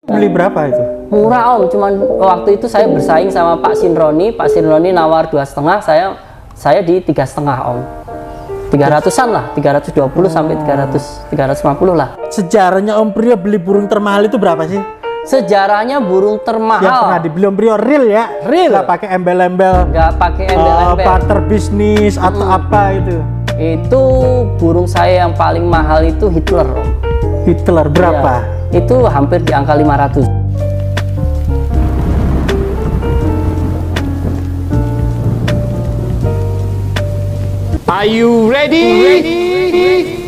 Beli berapa itu? Murah Om, cuman waktu itu saya bersaing sama Pak Sinroni. Pak Sinroni nawar 2,5, saya di 3,5 Om. 300-an lah, 320 sampai 350 lah. Sejarahnya Om Priyo beli burung termahal itu berapa sih? Sejarahnya burung termahal Yang pernah dibeli Om Priyo real ya? Real. Nggak pakai embel-embel. Nggak pakai embel-embel. Barter bisnis atau apa itu? Itu burung saya yang paling mahal itu Hitler Om. Hitler berapa? Ya, itu hampir di angka 500. Are you ready?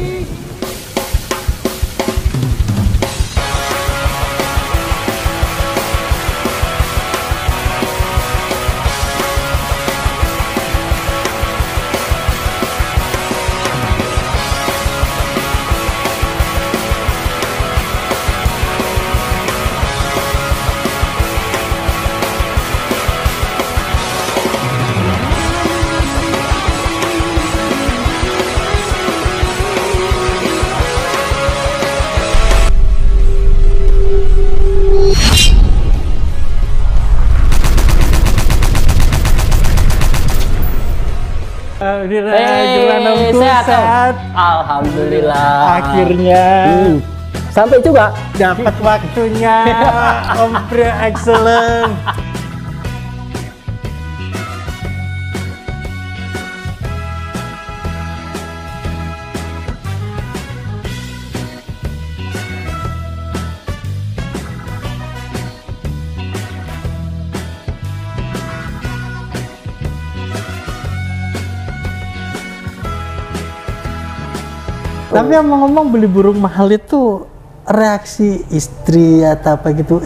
Gimana Om tuh sehat? Alhamdulillah. Akhirnya sampai juga dapat waktunya Om Priyo excellent. Tapi ngomong-ngomong beli burung mahal itu reaksi istri atau apa gitu,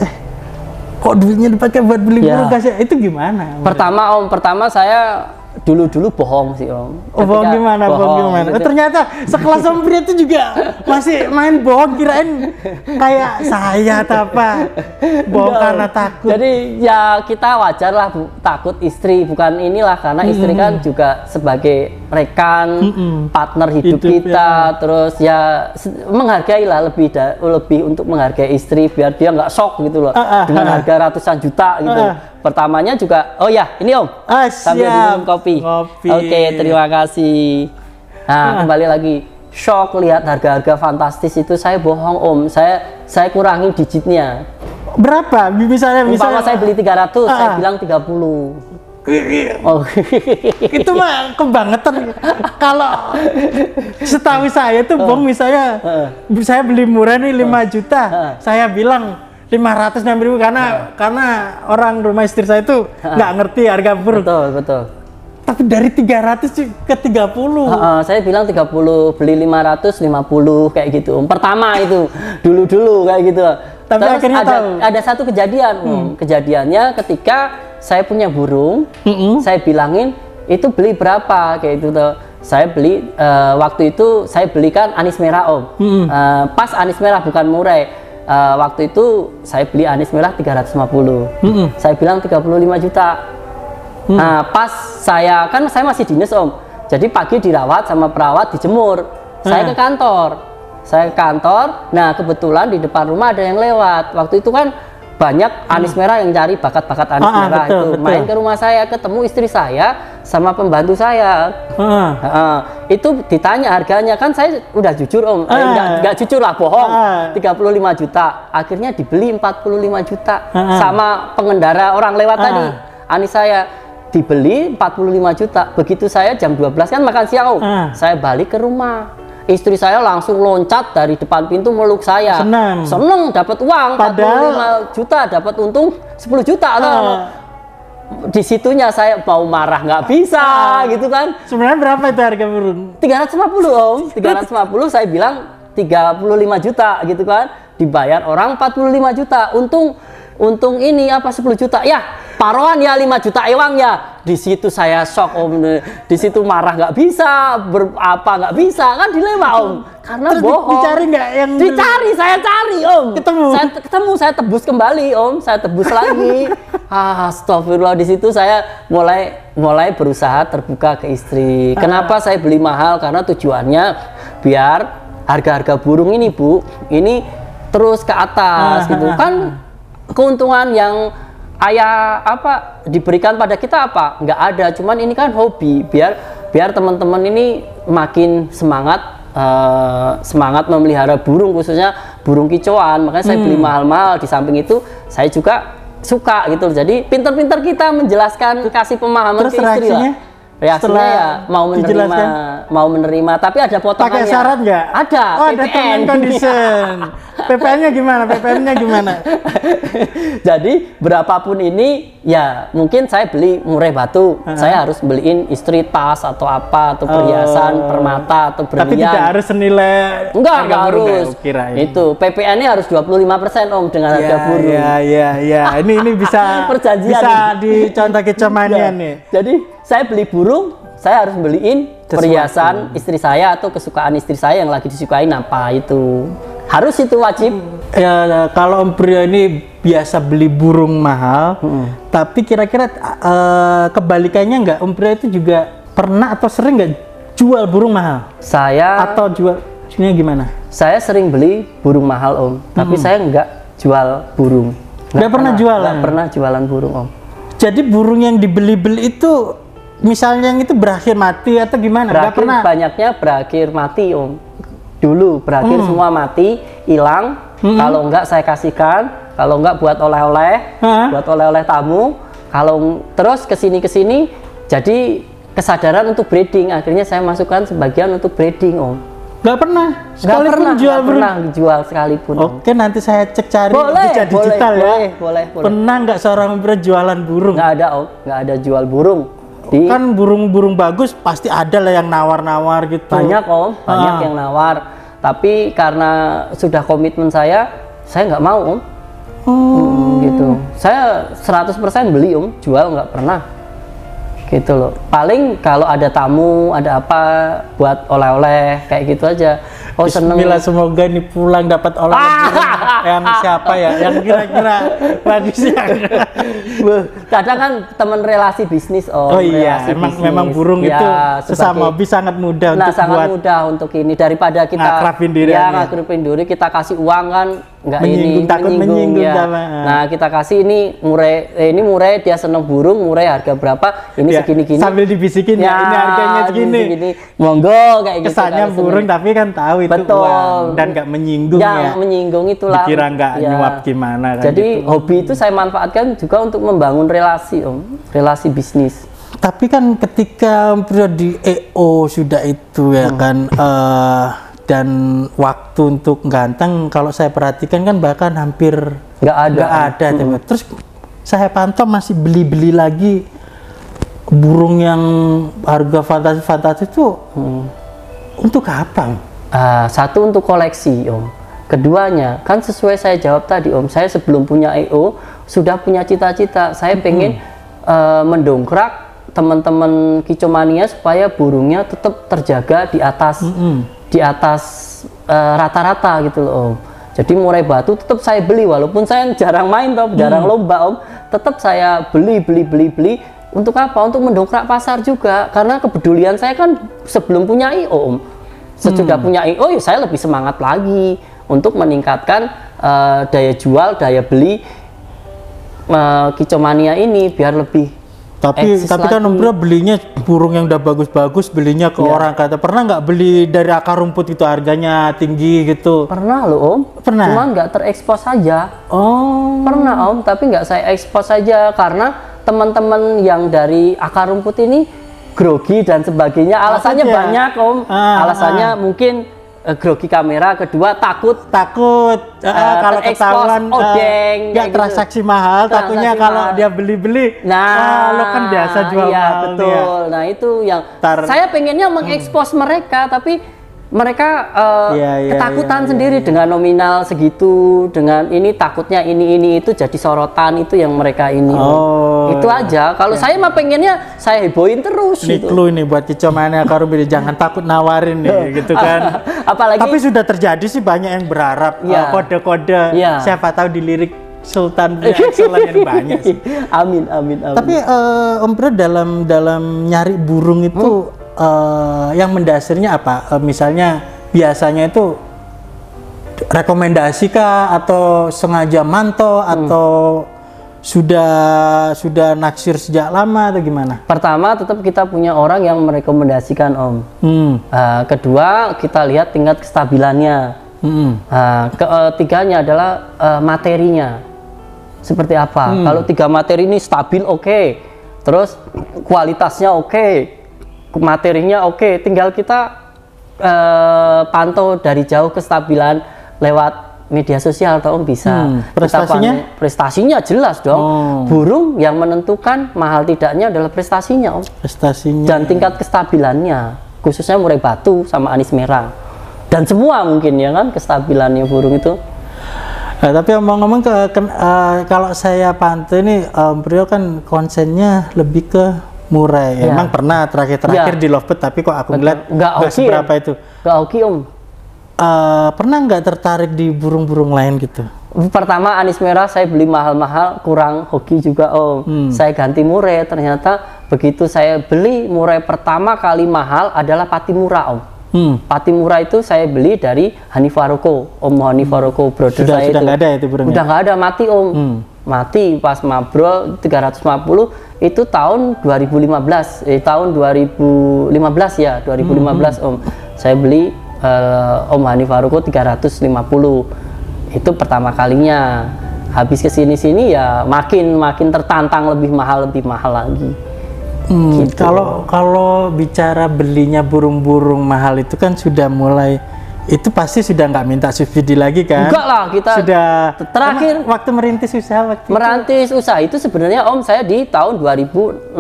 kok duitnya dipakai buat beli burung kasih itu gimana? Pertama saya dulu bohong sih Om. Oh, bohong gimana? Gitu. Ternyata sekelas Om Priyo itu juga masih main bohong, kirain kayak saya atau apa, bohong karena takut. Jadi ya kita wajar lah takut istri, bukan inilah karena istri kan juga sebagai rekan, partner hidup kita, terus ya menghargai lah lebih untuk menghargai istri biar dia nggak shock gitu loh dengan harga ratusan juta gitu. Pertamanya juga, oh ya ini Om, sambil minum kopi. Oke, terima kasih. Nah, kembali lagi, shock lihat harga-harga fantastis itu saya bohong Om, saya kurangin digitnya. Berapa? Misalnya saya beli 300, saya bilang 30. Oh. Itu mah kebangetan. Kalau setahu saya tuh Bong, misalnya saya beli murah nih 5 juta, saya bilang 560.000 karena orang rumah istri saya itu nggak ngerti harga burung. Betul. Tapi dari 300 ke 30. Saya bilang 30, beli 550 kayak gitu. Pertama itu dulu kayak gitu. Tapi terus akhirnya ada satu kejadian. Kejadiannya ketika saya punya burung, saya bilangin itu beli berapa kayak gitu tuh. Saya beli waktu itu saya belikan anis merah Om. Pas anis merah bukan murai. Waktu itu saya beli anis merah 350. Saya bilang 35 juta. Nah, pas saya masih dinas Om. Jadi pagi dirawat sama perawat, dijemur. Saya ke kantor. Nah, kebetulan di depan rumah ada yang lewat. Waktu itu kan banyak anis merah yang cari bakat-bakat anis merah. Betul. Main ke rumah saya, ketemu istri saya sama pembantu saya. Itu ditanya harganya, kan saya udah jujur Om, nggak jujur lah, bohong. 35 juta, akhirnya dibeli 45 juta sama pengendara orang lewat tadi. Anis saya dibeli 45 juta. Begitu saya jam 12 kan makan siang Om, saya balik ke rumah. Istri saya langsung loncat dari depan pintu meluk saya. Seneng dapat uang 45 juta, dapat untung 10 juta. Di situnya saya mau marah nggak bisa gitu kan. Sebenarnya berapa itu harga burung? 350 Om. 350 saya bilang 35 juta gitu kan. Dibayar orang 45 juta. Untung ini apa 10 juta. Ya, paruan ya 5 juta ewang ya. Di situ saya shock Om. Di situ marah nggak bisa, nggak bisa kan dilema Om. Karena terus bohong. Dicari nggak yang dicari, saya cari Om. Ketemu. Saya tebus kembali Om. Saya tebus lagi. Astagfirullah, di situ saya mulai berusaha terbuka ke istri. Kenapa saya beli mahal? Karena tujuannya biar harga-harga burung ini Bu, ini terus ke atas gitu kan. Keuntungan yang ayah diberikan pada kita nggak ada, cuman ini kan hobi, biar teman-teman ini makin semangat memelihara burung, khususnya burung kicauan. Makanya saya beli mahal-mahal. Di samping itu saya juga suka gitu, jadi pinter-pinter kita menjelaskan, kasih pemahaman ke istri lah. Reaksinya ya mau menerima, tapi ada potongannya. Pakai syarat nggak? Ada. Oh, ada term and condition. PPN-nya gimana? PPN-nya gimana? Jadi berapapun ini, ya mungkin saya beli murai batu, saya harus beliin istri tas atau apa, atau perhiasan, permata atau berlian. Tapi tidak harus senilai. Enggak harus. Itu PPN-nya harus 25% Om dengan harga burung. Ya. Ini bisa perjanjian. Bisa dicontoh kecomanian nih. Jadi saya beli burung, saya harus beliin perhiasan istri saya atau kesukaan istri saya yang lagi disukain apa itu. Harus itu wajib. Ya, kalau Om Priyo ini biasa beli burung mahal, tapi kira-kira kebalikannya nggak, Om Priyo itu juga pernah atau sering nggak jual burung mahal? Atau jualnya gimana? Saya sering beli burung mahal Om, tapi saya nggak jual burung. Nggak pernah jualan? Nggak pernah jualan burung Om. Jadi burung yang dibeli-beli itu, misalnya yang itu berakhir mati atau gimana? Banyaknya berakhir mati Om. Dulu berakhir semua mati, hilang. Kalau enggak saya kasihkan, kalau enggak buat oleh-oleh tamu. Kalau terus kesini jadi kesadaran untuk breeding. Akhirnya saya masukkan sebagian untuk breeding Om. Nggak pernah jual sekalipun. Oke, nanti saya cek cari digital ya. Boleh. Pernah nggak seorang jualan burung? Nggak ada Om, nggak ada jual burung. Kan burung-burung bagus pasti ada lah yang nawar-nawar gitu. Banyak Om, banyak yang nawar. Tapi karena sudah komitmen saya nggak mau Om. Gitu. Saya 100% beli Om, jual nggak pernah. Gitu loh. Paling kalau ada tamu, ada apa buat oleh-oleh kayak gitu aja. Oh seneng. Bismillah, semoga ini pulang dapat oleh-oleh yang siapa ya? Yang kira-kira bagus ya. Kadang kan teman relasi bisnis Om. Oh iya, memang burung ya, itu sesama hobi sangat mudah untuk mudah daripada kita ngakrapin diri, kita kasih uang kan menyinggung ya. Nah, kita kasih ini murai dia seneng burung, murai harga berapa? Ini segini-gini. Sambil dibisikin ya, ini harganya segini. Monggo kayak gitu. Kesannya burung tapi kan tahu itu uang dan nggak menyinggung ya. Menyinggung itulah. Dikira nggak nyuap gimana kan. Jadi hobi itu saya manfaatkan juga untuk membangun relasi Om, relasi bisnis. Tapi kan ketika di EO sudah itu ya kan, dan waktu untuk ganteng kalau saya perhatikan kan bahkan hampir nggak ada. Terus saya pantau masih beli lagi burung yang harga fantasi itu untuk apa? Satu untuk koleksi Om. Keduanya kan sesuai saya jawab tadi Om, saya sebelum punya EO sudah punya cita-cita, saya pengen mendongkrak teman-teman kicomania supaya burungnya tetap terjaga di atas rata-rata gitu loh Om. Jadi murai batu tetap saya beli walaupun saya jarang main jarang lomba Om, tetap saya beli. Untuk apa? Untuk mendongkrak pasar juga, karena kepedulian saya kan sebelum punya IO Om. Sesudah punya IO ya saya lebih semangat lagi untuk meningkatkan daya jual, daya beli kicomania ini biar lebih. Tapi kan Om Bro belinya burung yang udah bagus-bagus, belinya ke orang kata. Pernah nggak beli dari akar rumput itu harganya tinggi gitu? Pernah loh Om. Pernah. Cuma nggak terekspos saja. Oh. Pernah Om, tapi nggak saya ekspos saja karena teman-teman yang dari akar rumput ini grogi dan sebagainya. Alasannya banyak Om. Alasannya mungkin grogi kamera, kedua takut kalau ketahuan nggak transaksi mahal, takutnya kalau dia beli lo kan biasa jual mahal betul ya. Nah itu yang saya pengennya mengekspos mereka, tapi mereka ketakutan sendiri dengan nominal segitu, dengan ini takutnya ini itu jadi sorotan, itu yang mereka ini itu aja. Kalau saya mah pengennya saya hebohin terus. Ini clue ini buat kicomania akar rumput, jangan takut nawarin nih gitu kan. Apalagi tapi sudah terjadi sih, banyak yang berharap kode-kode siapa tahu dilirik Sultan excellent yang banyak sih. Amin. Tapi Om Bro dalam nyari burung itu yang mendasarnya apa? Misalnya biasanya itu rekomendasi kah atau sengaja mantau atau sudah naksir sejak lama atau gimana? Pertama, tetap kita punya orang yang merekomendasikan Om. Kedua, kita lihat tingkat kestabilannya. Ketiganya adalah materinya seperti apa. Kalau 3 materi ini stabil, oke. Terus kualitasnya oke, materinya oke. Tinggal kita pantau dari jauh kestabilan lewat media sosial atau Om bisa. Prestasinya jelas dong. Burung yang menentukan mahal tidaknya adalah prestasinya Om. Prestasinya. Dan tingkat kestabilannya, khususnya murai batu sama anis merah. Dan semua mungkin ya kan kestabilannya burung itu. Nah, tapi ngomong-ngomong kalau saya pantau ini Beliau kan konsennya lebih ke murai. Emang pernah terakhir di Lovebird, tapi kok aku ngeliat nggak seberapa itu. Nggak oke Om. Pernah nggak tertarik di burung-burung lain gitu? Pertama anis merah saya beli mahal-mahal, kurang hoki juga Om. Saya ganti murai, ternyata begitu saya beli murai pertama kali mahal adalah patimura Om. Patimura itu saya beli dari Hanifaroko, Om Hanifaroko brother saya sudah nggak ada itu burungnya? Udah nggak ada, mati Om. Mati pas mabrol 350 itu tahun 2015, tahun 2015 ya, 2015 Om. Saya beli Om Hanifaroko 350. Itu pertama kalinya. Habis kesini-sini ya makin tertantang lebih mahal lagi. Gitu. Kalau bicara belinya burung-burung mahal itu kan sudah mulai, itu pasti sudah nggak minta subsidi lagi kan? Enggak lah, kita sudah terakhir waktu merintis usaha itu sebenarnya Om saya di tahun 2006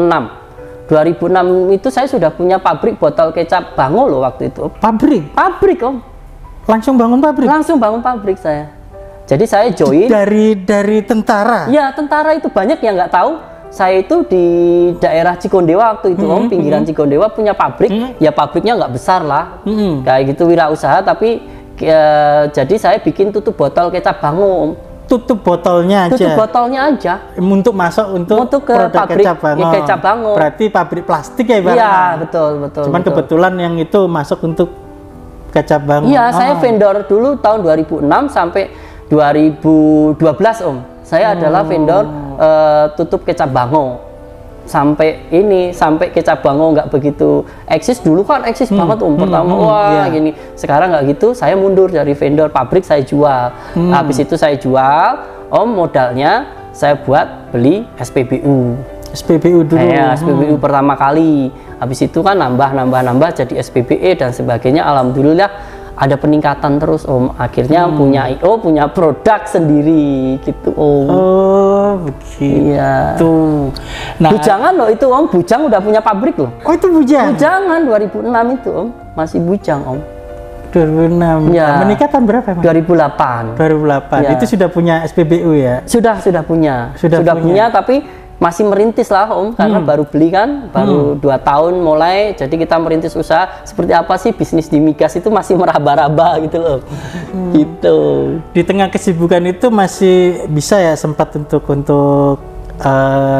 itu saya sudah punya pabrik botol kecap Bango loh waktu itu. Pabrik Om. Langsung bangun pabrik? Langsung bangun pabrik saya. Jadi saya join dari tentara? Ya, tentara itu banyak yang nggak tahu. Saya itu di daerah Cikondewa waktu itu Om, pinggiran Cikondewa punya pabrik. Ya pabriknya nggak besar lah, kayak gitu wirausaha. Tapi jadi saya bikin tutup botol kecap Bango Om. Tutup botolnya aja untuk masuk untuk ke pabrik kecap Bango. Berarti pabrik plastik ya Bang? Iya betul. Cuman kebetulan yang itu masuk untuk kecap Bango. Iya, saya vendor dulu tahun 2006 sampai 2012 Om. Saya adalah vendor tutup kecap Bango. Sampai kecap Bango nggak begitu eksis. Dulu kan eksis banget Om. Pertama gini. Sekarang nggak gitu, saya mundur dari vendor pabrik, saya jual. Habis itu saya jual, Om, modalnya saya buat beli SPBU dulu. SPBU pertama kali. Habis itu kan nambah jadi SPBE dan sebagainya. Alhamdulillah ada peningkatan terus Om. Akhirnya punya IO, punya produk sendiri gitu Om. Oh begitu. Iya. Nah, Bujangan loh itu Om. Bujang udah punya pabrik loh. Oh itu Bujang? Bujangan 2006 itu Om. Masih Bujang Om. 2006. Ya. Menikah tahun berapa Emang? 2008. Ya. Itu sudah punya SPBU ya? Sudah punya. Sudah punya tapi masih merintis lah Om, karena baru beli kan, baru 2 tahun mulai, jadi kita merintis usaha. Seperti apa sih bisnis di migas itu masih meraba-raba gitu loh. Gitu. Di tengah kesibukan itu masih bisa ya sempat untuk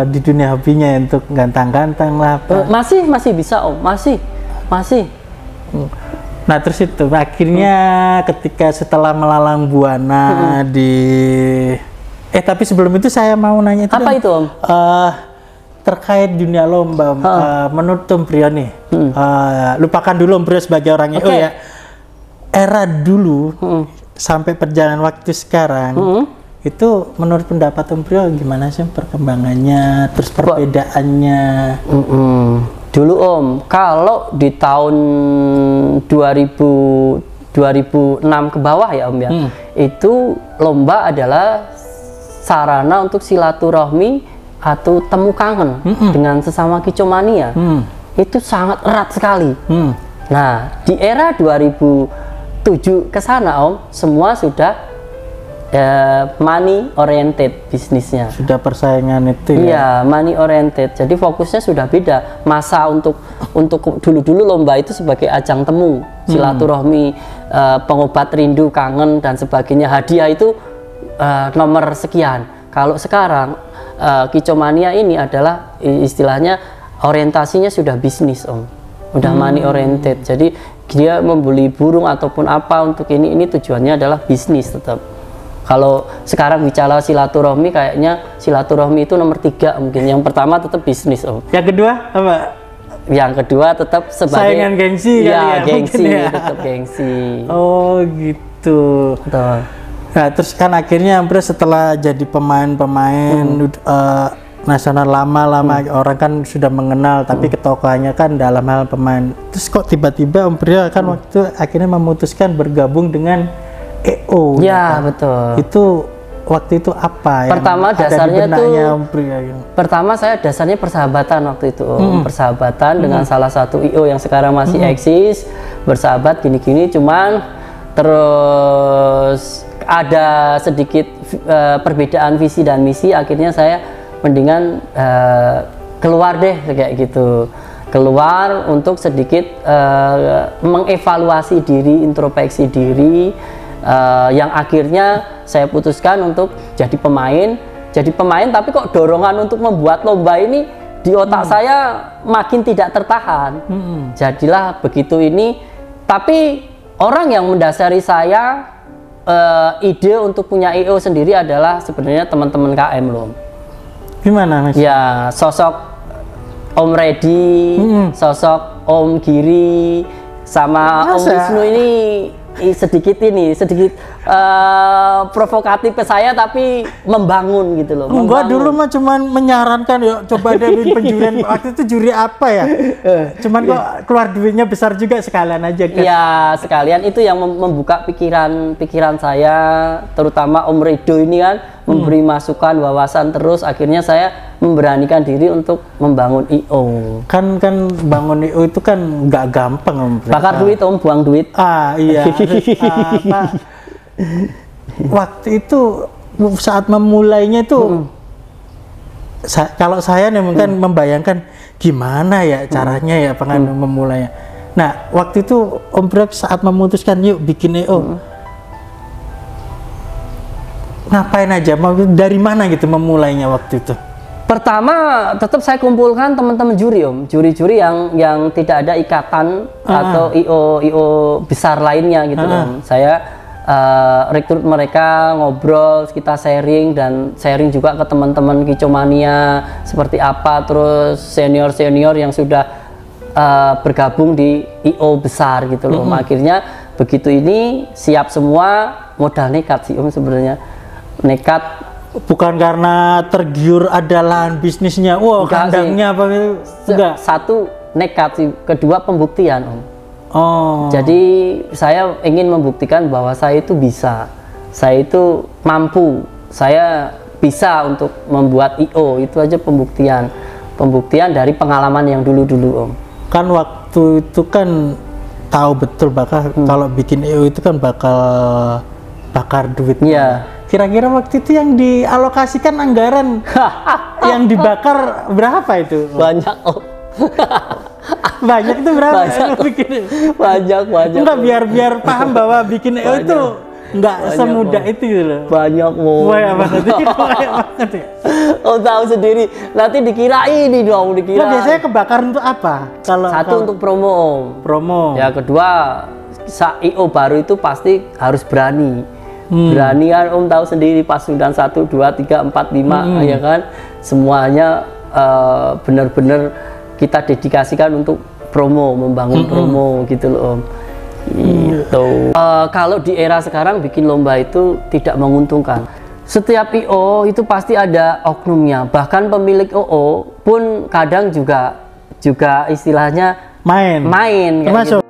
di dunia hobinya ya, untuk gantang-gantang lah apa? Masih bisa Om, masih. Nah terus itu akhirnya ketika setelah melalang buana tapi sebelum itu saya mau nanya itu. Apa itu Om? Terkait dunia lomba, menurut Om Priyo nih, lupakan dulu Om Priyo sebagai orang IO ya. Era dulu sampai perjalanan waktu sekarang, itu menurut pendapat Om Priyo gimana sih perkembangannya, terus perbedaannya? Dulu Om, kalau di tahun 2006 ke bawah ya Om ya, itu lomba adalah sarana untuk silaturahmi atau temu kangen dengan sesama kicomania. Itu sangat erat sekali. Nah, di era 2007 ke sana Om, semua sudah money oriented bisnisnya. Sudah persaingan itu ya? Iya, money oriented. Jadi fokusnya sudah beda. Masa untuk dulu-dulu lomba itu sebagai ajang temu, silaturahmi, pengobat rindu, kangen dan sebagainya. Hadiah itu nomor sekian. Kalau sekarang kicomania ini adalah istilahnya orientasinya sudah bisnis Om, udah money oriented. Jadi dia membeli burung ataupun apa untuk ini tujuannya adalah bisnis tetap. Kalau sekarang bicara silaturahmi, kayaknya silaturahmi itu nomor 3 mungkin. Yang pertama tetap bisnis, Om. Yang kedua apa? Yang kedua tetap sebagai saingan gengsi kali ya, gengsi, ya. tetap gengsi. Oh gitu. Betul. Nah terus kan akhirnya Ambres setelah jadi pemain nasional lama orang kan sudah mengenal, tapi ketokohannya kan dalam hal pemain. Terus kok tiba-tiba Ambres kan waktu itu akhirnya memutuskan bergabung dengan EO. Ya, kan? betul. Itu waktu itu apa ya? Pertama dasarnya itu gitu. Pertama saya dasarnya persahabatan waktu itu, persahabatan dengan salah satu IO yang sekarang masih eksis, bersahabat gini-gini, cuman terus ada sedikit perbedaan visi dan misi, akhirnya saya mendingan keluar deh kayak gitu, keluar untuk sedikit mengevaluasi diri, introspeksi diri. Yang akhirnya saya putuskan untuk jadi pemain, tapi kok dorongan untuk membuat lomba ini di otak saya makin tidak tertahan. Jadilah begitu ini, tapi orang yang mendasari saya ide untuk punya IO sendiri adalah sebenarnya teman-teman KM loh. Gimana Mas? Ya, sosok Om Reddy, sosok Om Giri, sama Om Wisnu ini sedikit provokatif ke saya, tapi membangun gitu loh. Enggak, dulu mah cuman menyarankan, yuk coba deh penjurian. Waktu itu juri apa ya? Cuman kok keluar duitnya besar juga, sekalian aja kan? Ya sekalian, itu yang membuka pikiran saya, terutama Om Redo ini kan memberi masukan, wawasan, terus akhirnya saya memberanikan diri untuk membangun IO. Kan bangun IO itu kan nggak gampang Om. Bakar duit Om, buang duit. Iya. Waktu itu saat memulainya itu kalau saya nih mungkin membayangkan gimana ya caranya ya memulainya. Nah waktu itu Om Brek saat memutuskan yuk bikin IO, ngapain aja, dari mana gitu memulainya waktu itu? Pertama tetap saya kumpulkan teman-teman juri Om, juri-juri yang tidak ada ikatan atau IO besar lainnya gitu Om. Saya rekrut mereka, ngobrol, kita sharing, dan sharing juga ke teman-teman Kicomania seperti apa, terus senior-senior yang sudah bergabung di IO besar gitu loh. Akhirnya begitu ini siap semua, modal nekat sih Om sebenarnya. Nekat, bukan karena tergiur ada lahan bisnisnya, kandangnya apa gitu. Enggak. Satu nekat sih, kedua pembuktian Om. Oh. Jadi saya ingin membuktikan bahwa saya itu bisa, saya itu mampu, saya bisa untuk membuat IO. Itu aja pembuktian dari pengalaman yang dulu-dulu Om. Kan waktu itu kan tahu betul bakal kalau bikin IO itu kan bakal bakar duitnya. Iya. Kira-kira waktu itu yang dialokasikan anggaran yang dibakar berapa itu? Banyak Om. Banyak itu berapa? Banyak. Enggak, biar paham bahwa bikin EO itu enggak semudah itu gitu loh. Banyak Om. Banyak banget ya. Om tahu sendiri, nanti dikira ini dong, dikira. Nah, biasanya kebakar untuk apa? Satu untuk promo Om. Promo. Ya kedua, IO baru itu pasti harus berani. Berani kan Om tahu sendiri, pas sudah 1, 2, 3, 4, 5 ya kan, semuanya benar-benar kita dedikasikan untuk promo, membangun promo gitu loh Om. Gitu. Kalau di era sekarang bikin lomba itu tidak menguntungkan. Setiap IO itu pasti ada oknumnya, bahkan pemilik OO pun kadang juga istilahnya main kayak gitu